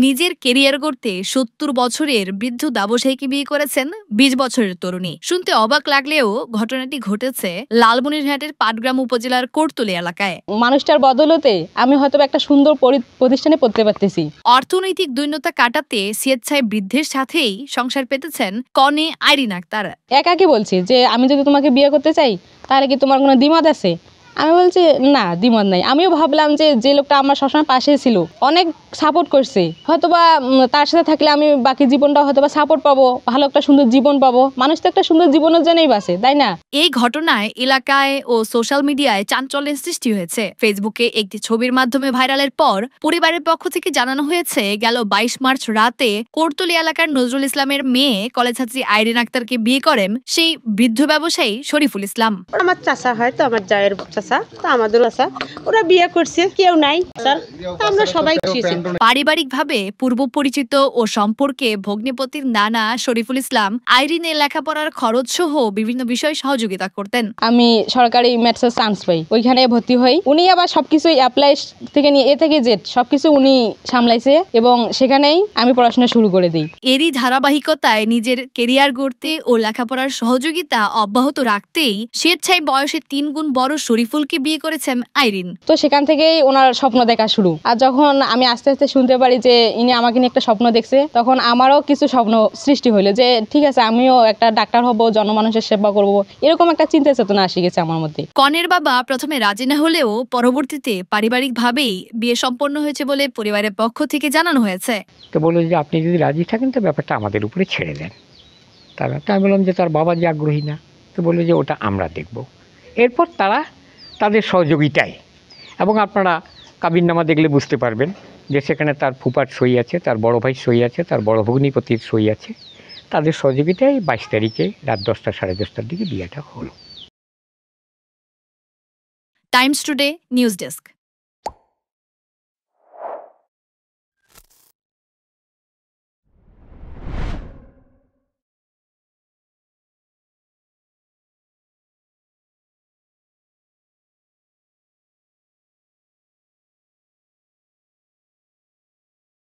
নিজের কেরিয়ার গড়তে ৭০ বছরের বৃদ্ধ ব্যবসায়ীকে বিয়ে করেছেন ২০ বছরের তরুণী। শুনতে অবাক লাগলেও ঘটনাটি ঘটেছে লালমনিরহাটের পাটগ্রাম উপজেলার কোটতলী এলাকায়। মানুষটার বদলতে আমি হয়তো একটা সুন্দর প্রতিষ্ঠানে পড়তে পারতেছি। অর্থনৈতিক দৈন্যতা কাটাতে স্বেচ্ছায় বৃদ্ধের সাথেই সংসার পেতেছেন কনে আইরিন আক্তার। একাকি বলছি যে আমি যদি তোমাকে বিয়ে করতে চাই তাহলে কি তোমার কোনো দ্বিমত আছে? আমি বলছি না, দ্বিমত নাই। আমিও ভাবলাম যে লোকটা আমার সবসময় পাশে ছিল, অনেক সাপোর্ট করছে, হয়তোবা তার সাথে থাকলে আমি বাকি জীবনটা হয়তোবা সাপোর্ট পাবো, ভালো একটা সুন্দর জীবন পাবো। মানুষ তো একটা সুন্দর জীবনের জন্যই বাঁচে, তাই না? এই ঘটনায় এলাকায় ও সোশ্যাল মিডিয়ায় চাঞ্চল্যের সৃষ্টি হয়েছে। ফেসবুকে একটি ছবির মাধ্যমে ভাইরালের পর পরিবারের পক্ষ থেকে জানানো হয়েছে, গেল ২২ মার্চ রাতে কোটতলী এলাকার নজরুল ইসলামের মেয়ে কলেজছাত্রী আইরিন আক্তারকে বিয়ে করেন সেই বৃদ্ধ ব্যবসায়ী শরীফুল ইসলাম। আমার চাচা হয় তো, আমার জায়ের চাচা তো, আমাদের চাচা, ওরা বিয়ে করছে, কেউ নাই স্যার, আমরা সবাই খুশি। পারিবারিকভাবে পূর্ব পরিচিত ও সম্পর্কে ভগ্নিপতির নানা শরীফুল ইসলাম আইরিনের লেখাপড়ার খরচ সহ বিভিন্ন বিষয়ে সহযোগিতা করতেন। আমি সরকারি ম্যাথসের চান্স পাই, ওইখানে ভর্তি হই। উনি আবার সবকিছু অ্যাপ্লাই থেকে নিয়ে এ থেকে জেড সবকিছু উনি সামলাইছে এবং সেখানেই আমি পড়াশোনা শুরু করে দিই। এরই ধারাবাহিকতায় নিজের কেরিয়ার গড়তে ও লেখাপড়ার সহযোগিতা অব্যাহত রাখতেই স্বেচ্ছায় বয়সে ৩ গুণ বড় শরীফুলকে বিয়ে করেছেন আইরিন। তো সেখান থেকেই ওনার স্বপ্ন দেখা শুরু। আর যখন আমি আস্তে আস্তে শুনতে পারি যে ইনি আমাকে নিয়ে একটা স্বপ্ন দেখছে, তখন আমারও কিছু স্বপ্ন সৃষ্টি হলো যে ঠিক আছে, আমিও একটা ডাক্তার হব, জনমানুষের সেবা করব, এরকম একটা চিন্তা চেতনা আসি গেছে আমার মধ্যে। কনের বাবা প্রথমে রাজি না হলেও পরবর্তীতে পারিবারিকভাবেই বিয়ে সম্পন্ন হয়েছে বলে পরিবারের পক্ষ থেকে জানানো হয়েছে। তো বললো যে আপনি যদি রাজি থাকেন তো ব্যাপারটা আমাদের উপরে ছেড়ে দেন। তারপর আমি বললাম যে তার বাবা যে আগ্রহী না, তো বললো যে ওটা আমরা দেখব। এরপর তারা তাদের সহযোগিতায়, এবং আপনারা কাবিননামা দেখলে বুঝতে পারবেন যে সেখানে তার ফুপার সই আছে, তার বড় ভাই সই আছে, তার বড় ভগ্নিপতির সই আছে। তাদের সহযোগিতায় ২২ তারিখে রাত ১০টা সাড়ে ১০টার দিকে বিয়েটা হলো। Times today news desk.